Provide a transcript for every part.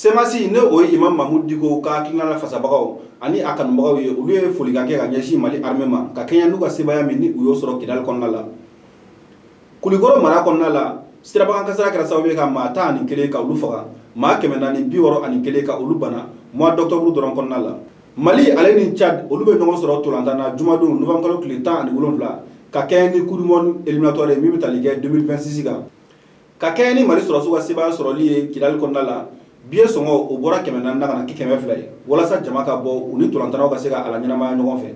semasi ne o imam Mahmoud Diko ka kinala fasabagaw ani akanbagaw ye olu ye foli ka kɛ ka ɲɛsin Mali armée ma ka kɛɲɛ n'u ka sebaya min ni u y'o sɔrɔ Kidal kɔnɔna la. Kulikɔrɔ mara kɔnɔna la sirabakan kasara kɛra sababu ye ka maa 11 ka olu faga, maa 461 ka olu bana mois d'octobre dɔrɔn kɔnɔna la. Mali ale ni Tchad olu bɛ ɲɔgɔn sɔrɔ tolantan na jumadon novembre kalo tile 17 ka kɛɲɛ ni coupe du monde éliminatoire min bɛ tali kɛ 2026 kan. Ka kɛɲɛ ni Mali sɔrɔsiw ka sebaya sɔrɔli ye Kidal kɔnɔna la. Biye sɔngɔ o bɔra 400 na kana 200 ye walasa jama ka bɔ u ni tolantanaw ka se ka ala ɲɛnamaya ɲɔgɔn fɛ.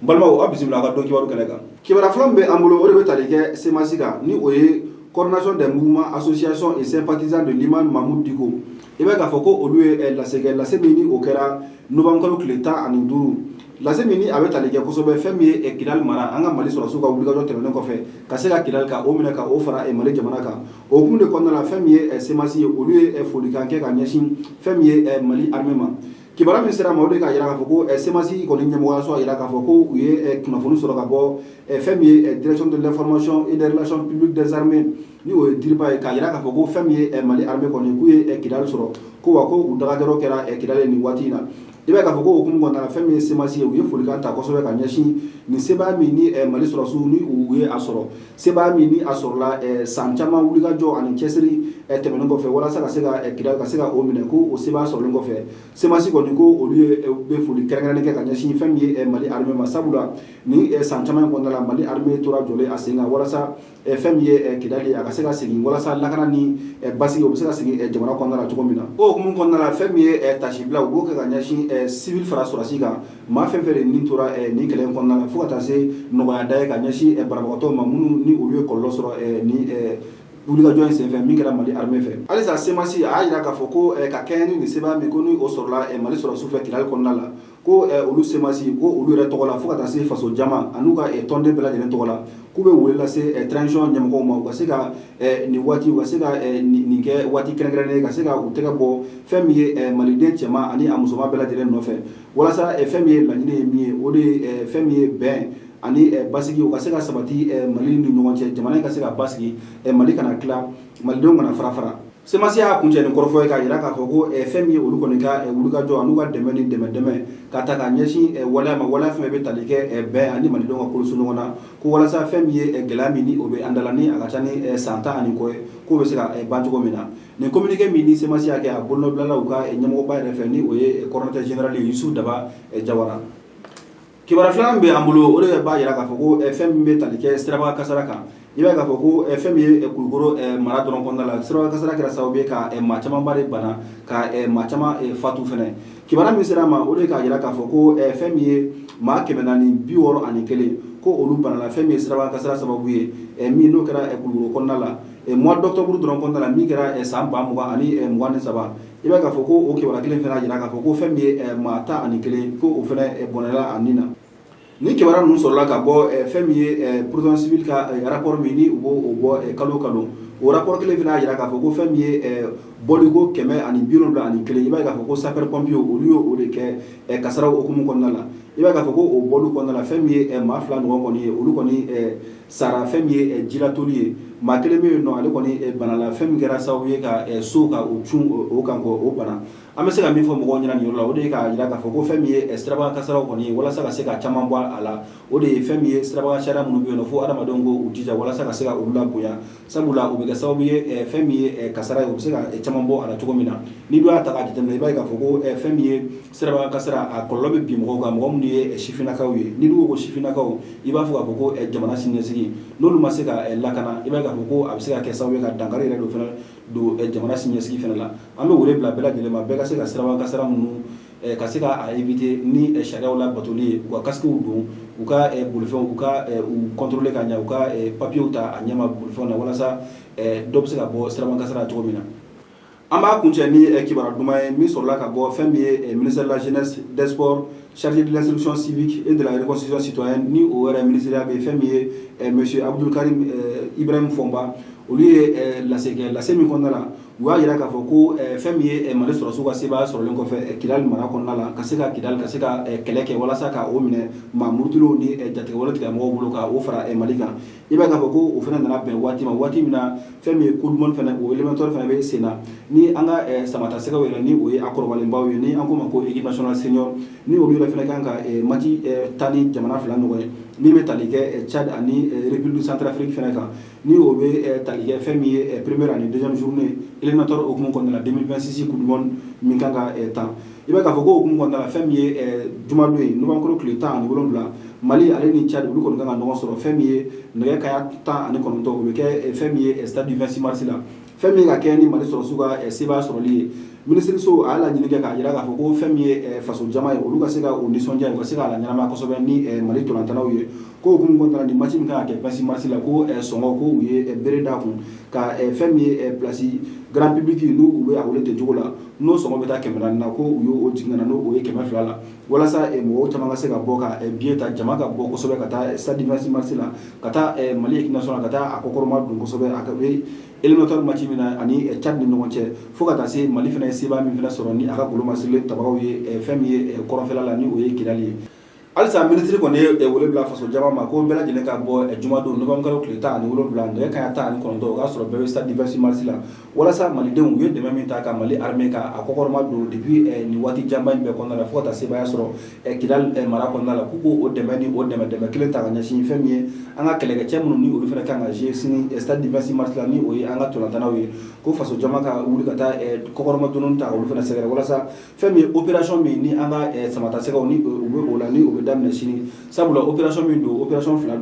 N balimaw a bisimila ka don kibaru kɛnɛ kan. Kibara filan bɛ an bolo o de bɛ tali kɛ semasi kan ni o ye coordination des mouvements associations et sympathisants de l'imam Mahmoud Diko. I bɛ k'a fɔ ko olu ye lase kɛ lase min ni o kɛra novembre kalo tile 15 lase min ni a bɛ tali kɛ kosɛbɛ fɛn min ye Kidal mara an ka Mali sɔrɔsiw ka wulikajɔ tɛmɛnen kɔfɛ ka se ka Kidal ka o minɛ ka o fara Mali jamana kan. O hukumu de kɔnɔna la fɛn min ye semasi ye olu ye folikan kɛ ka ɲɛsin fɛn min ye Mali armée ma. Kibara min sera ma o de k'a jira k'a fɔ ko semasi kɔni ɲɛmɔgɔyaso a jira k'a fɔ ko u ye kunnafoni sɔrɔ ka bɔ fɛn min ye direction de l'information et des relations publiques des armées ni o ye DIRPA ye k'a jira k'a fɔ ko fɛn min ye Mali armée kɔni k'u ye Kidal sɔrɔ ko wa ko u dagajɔrɔ kɛra Kidal ye nin waati in na. I b'a k'a fɔ ko o hukumu kɔnɔna la fɛn min ye semasi ye u ye folikan ta kosɛbɛ ka ɲɛsin nin sebaya min ni Mali sɔrɔsiw ni u ye a sɔrɔ sebaya min ni a sɔrɔla san caman wulikajɔ ani cɛsiri tɛmɛnen kɔfɛ walasa ka se ka Kidal ka se ka o minɛ ko o sebaya sɔrɔlen kɔfɛ semasi kɔni ko olu ye bɛ foli kɛrɛnkɛrɛnnen kɛ ka ɲɛsin fɛn min ye Mali armée ma sabula ni san caman kɔnɔna la Mali armée tora jɔlen a sen kan walasa fɛn min ye Kidal ye a ka se ka segin walasa lakana ni basigi o bɛ se ka segin jamana kɔnɔna la cogo min na. O hukumu kɔnɔna la fɛn min ye tasibila u b'o kɛ ka ɲɛsin civil fara sɔrɔsi kan maa fɛn fɛn de nin tora nin kɛlɛ in kɔnɔna la fo ka taa se nɔgɔya da ye ka ɲɛsin banabagatɔw ma minnu ni olu ye kɔlɔlɔ sɔrɔ ni wulikajɔ in senfɛ min kɛra Mali armée fɛ. Halisa semasi a y'a jira k'a fɔ ko ka kɛɲɛ ni nin sebaya min ko ni o sɔrɔla Mali sɔrɔsiw fɛ Kidal kɔnɔna la ko olu semasi ko olu yɛrɛ tɔgɔ la fo ka taa se faso jama an'u ka tɔnden bɛɛ lajɛlen tɔgɔ la k'u bɛ wele lase transition ɲɛmɔgɔw ma u ka se ka nin waati u ka se ka nin kɛ waati kɛrɛnkɛrɛnnen ka se ka u tɛgɛ bɔ fɛn min ye maliden cɛman ani a musoman bɛɛ lajɛlen nɔfɛ walasa fɛn min ye laɲini ye min ye o de ye fɛn min ye bɛn ani basigi u ka se ka sabati Mali ni ɲɔgɔn cɛ jamana in ka se ka basigi Mali kana tila malidenw kana fara fara. Semasi y'a kuncɛ nin kɔrɔfɔ ye k'a jira k'a fɔ ko fɛn min ye olu kɔni ka wulikajɔ an'u ka dɛmɛ ni dɛmɛ ka ta ka ɲɛsin waleya ma waleya fɛn bɛ tali kɛ bɛn ani malidenw ka koloso ɲɔgɔn na ko walasa fɛn min ye gɛlɛya min ni o bɛ an dala ni a ka ca ni san 10 ani kɔ ye k'o bɛ se ka ban cogo min na. Nin communiqué min ni semasi y'a kɛ a bolonɔbilala u ka ɲɛmɔgɔba yɛrɛ fɛ ni o ye coordinateur général Youssou Daba Jawara. Kibara filanan bɛ an bolo o de b'a jira k'a fɔ ko fɛn min bɛ tali kɛ sirabakan kasara kan i b'a k'a fɔ ko fɛn min ye Kulikɔrɔ mara dɔrɔn kɔnɔna la sirabakan kasara kɛra sababu ye ka maa camanba de bana ka maa caman fatu fɛnɛ. Kibara min sera ma o de k'a jira k'a fɔ ko fɛn min ye maa 461 ko olu banala fɛn min ye sirabakan kasara sababu ye min n'o kɛra Kulikɔrɔ kɔnɔna la mois d'octobre dɔrɔn kɔnɔna la min kɛra san 2023 i b'a k'a fɔ ko o kibara kelen fana jira k'a fɔ ko fɛn min ye maa 11 ko o fana bɔnɛla a nin na. Ni kibara ninnu sɔrɔla ka bɔ fɛn min ye protection civile ka rapport min ni u b'o bɔ kalo kalo o rapport kelen fana y'a jira k'a fɔ ko fɛn min ye bɔliko 171 i b'a k'a fɔ ko sapeur pompier olu y'o o de kɛ kasaraw hukumu kɔnɔna la i b'a k'a fɔ ko o bɔli kɔnɔna la fɛn min ye maa 2 ɲɔgɔn kɔni ye olu kɔni sara fɛn min ye jilatoli ye maa kelen bɛ yen nɔ ale kɔni banala fɛn min kɛra sababu ye ka so ka o cun o kan kɔ o bana. An bɛ se ka min fɔ mɔgɔw ɲɛna nin yɔrɔ la o de ye k'a jira k'a fɔ ko fɛn min ye sirabakan kasaraw kɔni ye walasa ka se ka caman bɔ a la o de ye fɛn min ye sirabakan sariya minnu bɛ yen nɔ fo adamadenw k'u jija walasa ka se ka olu labonya sabula o bɛ kɛ sababu ye fɛn min ye kasara ye o bɛ se ka caman bɔ a la cogo min na ni dɔ y'a ta k'a jateminɛ i b'a ye k'a fɔ ko fɛn min ye sirabakan kasara a kɔlɔlɔ bɛ bin mɔgɔw kan mɔgɔ minnu ye sifinnakaw ye ni dun ko sifinnakaw i b'a fɔ k'a fɔ ko jamana siniɲɛsigi n'olu ma se ka lakana i b'a ye k'a fɔ ko a bɛ se ka kɛ sababu ye ka dankari yɛrɛ dɔ fana don jamana siniɲɛsigi fana la. An bɛ wele bila bɛɛ lajɛlen ma bɛɛ ka se ka sirabakan kasara minnu ka se ka éviter ni sariyaw la batoli ye u ka casquew don u ka bolifɛnw u ka u contrôler ka ɲɛ u ka papiers ta a ɲɛma bolifɛnw na walasa dɔ bɛ se ka bɔ sirabakan kasara cogo min na. An b'a kuncɛ ni kibara duman ye min sɔrɔla ka bɔ fɛn min ye ministère de la jeunesse des sports chargé de l'instruction civique et de la reconstruction citoyenne ni o yɛrɛ ministère bɛ fɛn min ye monsieur Abdul Karim Ibrahim Fɔnba olu ye lase min kɔnɔna la u y'a yira k'a fɔ ko fɛn min ye Mali sɔrɔsiw ka sebaaya sɔrɔlen kɔfɛ Kidali mara kɔnɔna la ka se ka Kidali ka se ka kɛlɛ kɛ walasa ka o minɛ maa murutilenw ni jatigɛ wale tigilamɔgɔw bolo ka o fara Mali kan i b'a k'a fɔ ko o fana nana bɛn waati ma waati min na fɛn min ye coup du monde fana o élémentaire fana bɛ sen na ni an ka samata sɛgɛw yɛrɛ ni o ye a kɔrɔbalenbaw ye ni an ko ma ko équipe nationale senior ni olu yɛrɛ fana kan ka match taa ni jamana fila ɲɔgɔn ye min bɛ tali kɛ Tchad ani République Centrafrique fana kan ni o bɛ tali kɛ fɛn min ye première ani deuxième journée éliminatoire hokumu kɔnɔna la 2026 coup du monde min kan ka tan i b'a k'a fɔ ko hokumu kɔnɔna la fɛn min ye jumadon ye novankuru tile 17 Mali ale ni Tchad olu kɔni kan ka ɲɔgɔn sɔrɔ fɛn min ye nɛgɛ kanɲɛ 19 o bɛ kɛ fɛn min ye stade du 26 mars la fɛn min ka kɛ ni Mali sɔrɔsiw ka sebaaya sɔrɔli ye minisiriso a y'a laɲini kɛ k'a jira k'a fɔ ko fɛn min ye faso jama ye olu ka se ka o nisɔndiya u ka se k'a la ɲɛnamaya kosɛbɛ ni Mali ntolantanaw ye ko hukumu kɔnɔna la ni match min kan ka kɛ 26 mars la ko sɔngɔ ko u ye bere d'a kun ka fɛn min ye place grand public n'u u bɛ a wele ten cogo la n'o sɔngɔ bɛ taa 400 na ko u y'o jigin ka na n'o ye 200 la walasa mɔgɔw caman ka se ka bɔ ka billet ta jama ka bɔ kosɛbɛ ka taa stade du 26 mars la ka taa Mali équipe nationale ka taa a kɔkɔrɔma dun kosɛbɛ a ka bɛ éliminatoire match min na ani Tchad ni ɲɔgɔn cɛ fo ka taa se Mali fana ye sebaaya min fana sɔrɔ ni a ka golo masirilen tabagaw ye fɛn min ye kɔrɔnfɛla la ni o ye Kidali ye halisa minisiri kɔni ye wele bila faso jama ma ko bɛɛ lajɛlen ka bɔ jumadon novankuru tile 17 nɛgɛ kanɲɛ 19 o k'a sɔrɔ bɛɛ bɛ stade du 26 mars la walasa malidenw u ye dɛmɛ min ta ka Mali armée ka a kɔkɔrɔma don depuis nin waati janba in bɛɛ kɔnɔna la fo ka taa sebaaya sɔrɔ Kidali mara kɔnɔna la k'u k'o dɛmɛ ni o dɛmɛ kelen ta ka ɲɛsin fɛn min ye an ka kɛlɛkɛcɛ minnu ni olu fana kan ka jouer sini stade du 26 mars la ni o ye an ka ntolantanaw ye ko faso jama ka wuli ka taa kɔkɔrɔma donni ta olu fana sɛgɛrɛ walasa fɛn min ye opération min ni an ka samata sɛgɛw ni u bɛ o la ni o bɛ daminɛ sini sabula opération min don opération fila